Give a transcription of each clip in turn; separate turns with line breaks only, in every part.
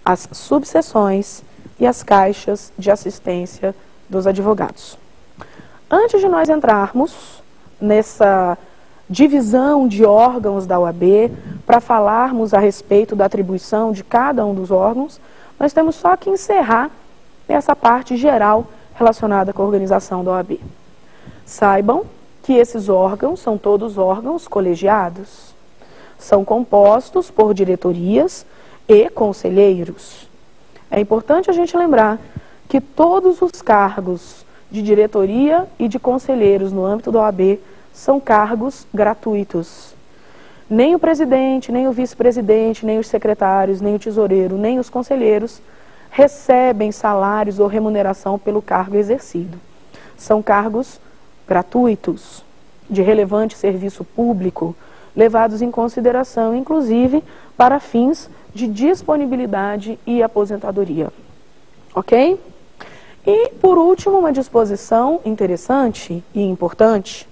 as subseções e as caixas de assistência dos advogados. Antes de nós entrarmos nessa divisão de órgãos da OAB, para falarmos a respeito da atribuição de cada um dos órgãos, nós temos só que encerrar essa parte geral relacionada com a organização da OAB. Saibam que esses órgãos são todos órgãos colegiados. São compostos por diretorias e conselheiros. É importante a gente lembrar que todos os cargos de diretoria e de conselheiros no âmbito da OAB são cargos gratuitos. Nem o presidente, nem o vice-presidente, nem os secretários, nem o tesoureiro, nem os conselheiros recebem salários ou remuneração pelo cargo exercido. São cargos gratuitos, de relevante serviço público, levados em consideração, inclusive, para fins de disponibilidade e aposentadoria. Ok? E, por último, uma disposição interessante e importante: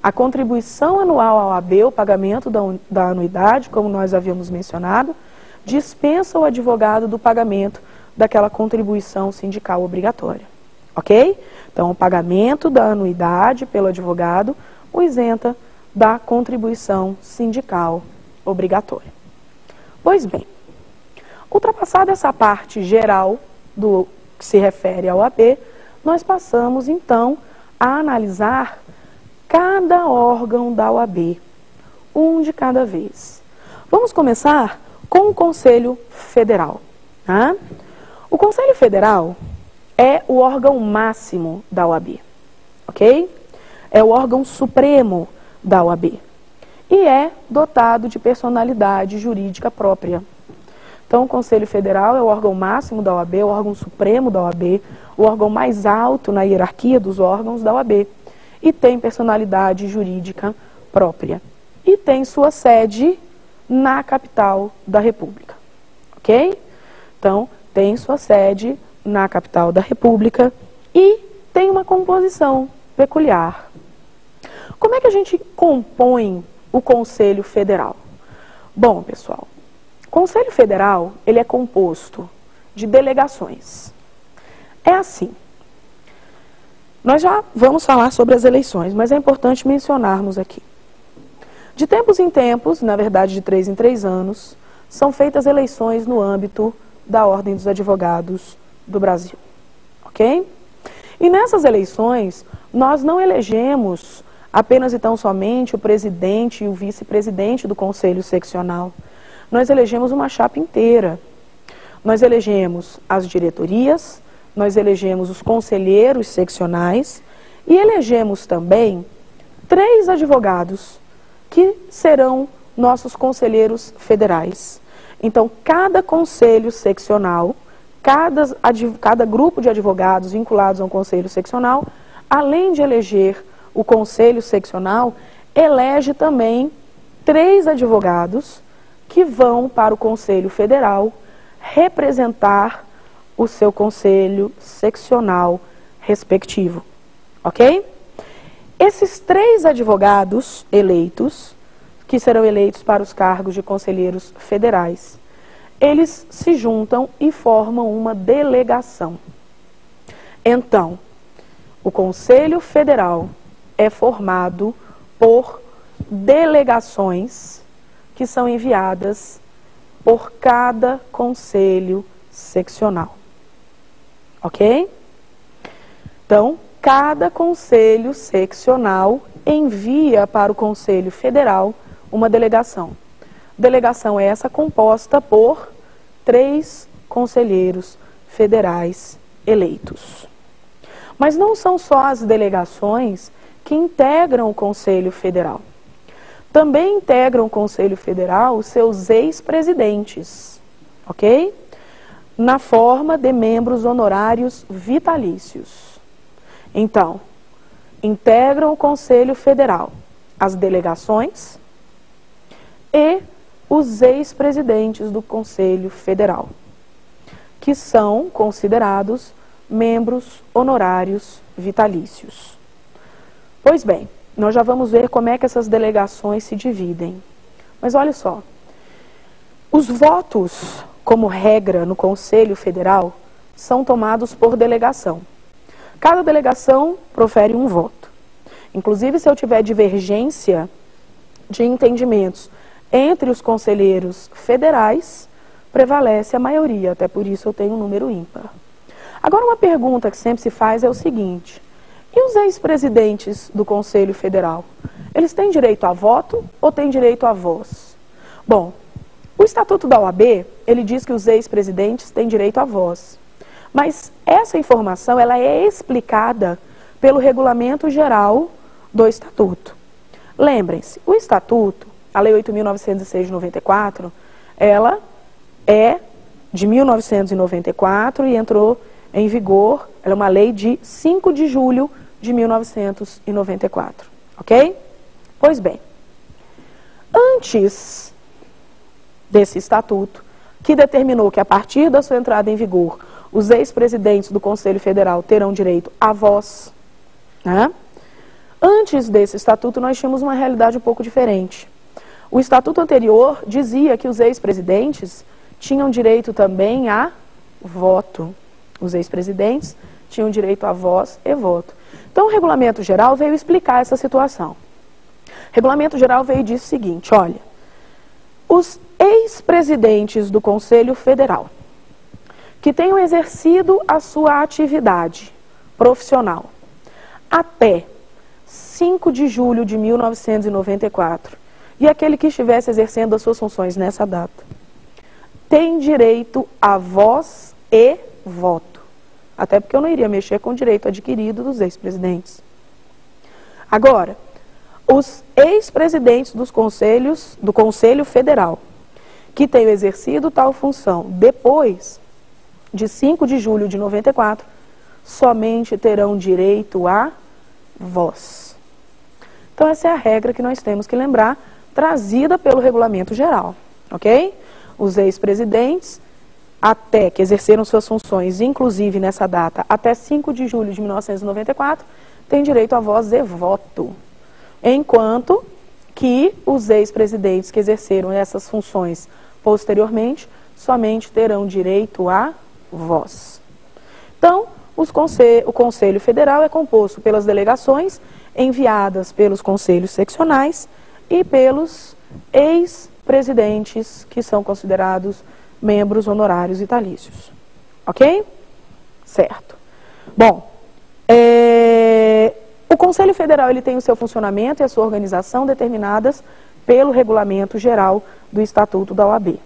a contribuição anual à OAB, o pagamento da anuidade, como nós havíamos mencionado, dispensa o advogado do pagamento daquela contribuição sindical obrigatória. Ok? Então, o pagamento da anuidade pelo advogado o isenta da contribuição sindical obrigatória. Pois bem, ultrapassada essa parte geral do que se refere à OAB, nós passamos então a analisar cada órgão da OAB, um de cada vez. Vamos começar com o Conselho Federal. Tá? O Conselho Federal é o órgão máximo da OAB, ok? É o órgão supremo da OAB e é dotado de personalidade jurídica própria. Então, o Conselho Federal é o órgão máximo da OAB, o órgão supremo da OAB, o órgão mais alto na hierarquia dos órgãos da OAB e tem personalidade jurídica própria. E tem sua sede na capital da República, ok? Então, tem sua sede na capital da República e tem uma composição peculiar. Como é que a gente compõe o Conselho Federal? Bom, pessoal, o Conselho Federal, ele é composto de delegações. É assim. Nós já vamos falar sobre as eleições, mas é importante mencionarmos aqui. De tempos em tempos, na verdade de 3 em 3 anos, são feitas eleições no âmbito da Ordem dos Advogados do Brasil. Ok? E nessas eleições, nós não elegemos apenas e tão somente o presidente e o vice-presidente do Conselho Seccional. Nós elegemos uma chapa inteira. Nós elegemos as diretorias, nós elegemos os conselheiros seccionais e elegemos também 3 advogados que serão nossos conselheiros federais. Então, cada conselho seccional, cada grupo de advogados vinculados a um conselho seccional, além de eleger o conselho seccional, elege também 3 advogados que vão para o Conselho Federal representar o seu conselho seccional respectivo. Ok? Esses 3 advogados eleitos, que serão eleitos para os cargos de conselheiros federais, eles se juntam e formam uma delegação. Então, o Conselho Federal é formado por delegações que são enviadas por cada conselho seccional. Ok? Então, cada conselho seccional envia para o Conselho Federal uma delegação. Delegação essa composta por 3 conselheiros federais eleitos. Mas não são só as delegações que integram o Conselho Federal. Também integram o Conselho Federal os seus ex-presidentes, ok? Na forma de membros honorários vitalícios. Então, integram o Conselho Federal as delegações e os ex-presidentes do Conselho Federal, que são considerados membros honorários vitalícios. Pois bem, nós já vamos ver como é que essas delegações se dividem. Mas olha só, os votos como regra no Conselho Federal, são tomados por delegação. Cada delegação profere um voto. Inclusive, se eu tiver divergência de entendimentos entre os conselheiros federais, prevalece a maioria, até por isso eu tenho um número ímpar. Agora, uma pergunta que sempre se faz é o seguinte: e os ex-presidentes do Conselho Federal? Eles têm direito a voto ou têm direito a voz? Bom, o Estatuto da OAB, ele diz que os ex-presidentes têm direito a voz. Mas essa informação, ela é explicada pelo Regulamento Geral do Estatuto. Lembrem-se, o Estatuto, a Lei 8.906 de 94, ela é de 1994 e entrou em vigor, ela é uma lei de 5 de julho de 1994, ok? Pois bem, antes desse estatuto, que determinou que a partir da sua entrada em vigor, os ex-presidentes do Conselho Federal terão direito à voz, né? Antes desse estatuto, nós tínhamos uma realidade um pouco diferente. O estatuto anterior dizia que os ex-presidentes tinham direito também a voto. Os ex-presidentes tinham direito a voz e voto. Então, o Regulamento Geral veio explicar essa situação. O Regulamento Geral veio e disse o seguinte: olha, os ex-presidentes do Conselho Federal que tenham exercido a sua atividade profissional até 5 de julho de 1994 e aquele que estivesse exercendo as suas funções nessa data, tem direito a voz e voto. Até porque eu não iria mexer com o direito adquirido dos ex-presidentes. Agora, os ex-presidentes dos conselhos, do Conselho Federal, que tenham exercido tal função depois de 5 de julho de 94, somente terão direito a voz. Então, essa é a regra que nós temos que lembrar, trazida pelo Regulamento Geral, ok? Os ex-presidentes, até que exerceram suas funções, inclusive nessa data, até 5 de julho de 1994, têm direito a voz e voto. Enquanto que os ex-presidentes que exerceram essas funções posteriormente, somente terão direito a voz. Então, o Conselho Federal é composto pelas delegações enviadas pelos conselhos seccionais e pelos ex-presidentes, que são considerados membros honorários vitalícios. Ok? Certo. Bom, o Conselho Federal ele tem o seu funcionamento e a sua organização determinadas pelo Regulamento Geral do Estatuto da OAB.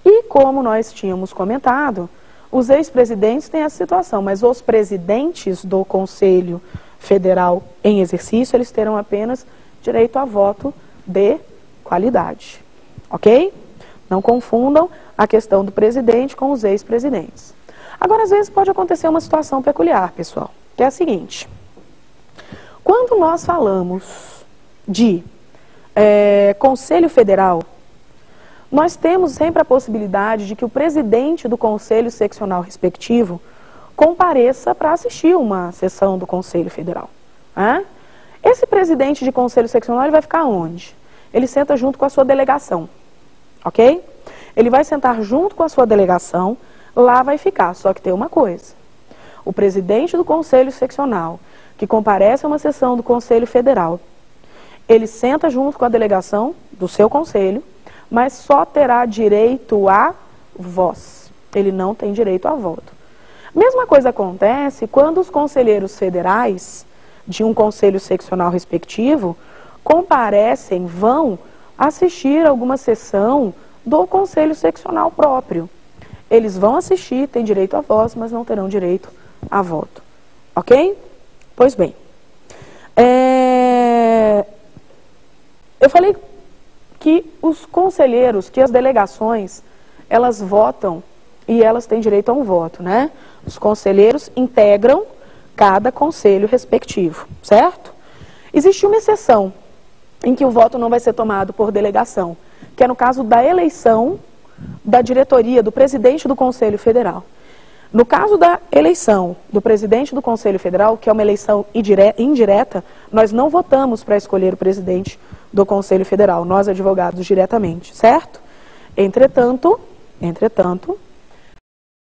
E como nós tínhamos comentado, os ex-presidentes têm essa situação, mas os presidentes do Conselho Federal em exercício, eles terão apenas direito a voto de qualidade. Ok? Não confundam a questão do presidente com os ex-presidentes. Agora, às vezes, pode acontecer uma situação peculiar, pessoal, que é a seguinte. Quando nós falamos de Conselho Federal, nós temos sempre a possibilidade de que o presidente do Conselho Seccional respectivo compareça para assistir uma sessão do Conselho Federal. Esse presidente de Conselho Seccional ele vai ficar onde? Ele senta junto com a sua delegação, ok? Ele vai sentar junto com a sua delegação, lá vai ficar, só que tem uma coisa. O presidente do Conselho Seccional, que comparece a uma sessão do Conselho Federal, ele senta junto com a delegação do seu conselho, mas só terá direito a voz. Ele não tem direito a voto. Mesma coisa acontece quando os conselheiros federais de um conselho seccional respectivo comparecem, vão assistir alguma sessão do conselho seccional próprio. Eles vão assistir, têm direito a voz, mas não terão direito a voto. Ok? Pois bem. Eu falei que os conselheiros, que as delegações, elas votam e elas têm direito a um voto, né? Os conselheiros integram cada conselho respectivo, certo? Existe uma exceção em que o voto não vai ser tomado por delegação, que é no caso da eleição da diretoria, do presidente do Conselho Federal. No caso da eleição do presidente do Conselho Federal, que é uma eleição indireta, nós não votamos para escolher o presidente do Conselho Federal, nós advogados diretamente, certo? Entretanto,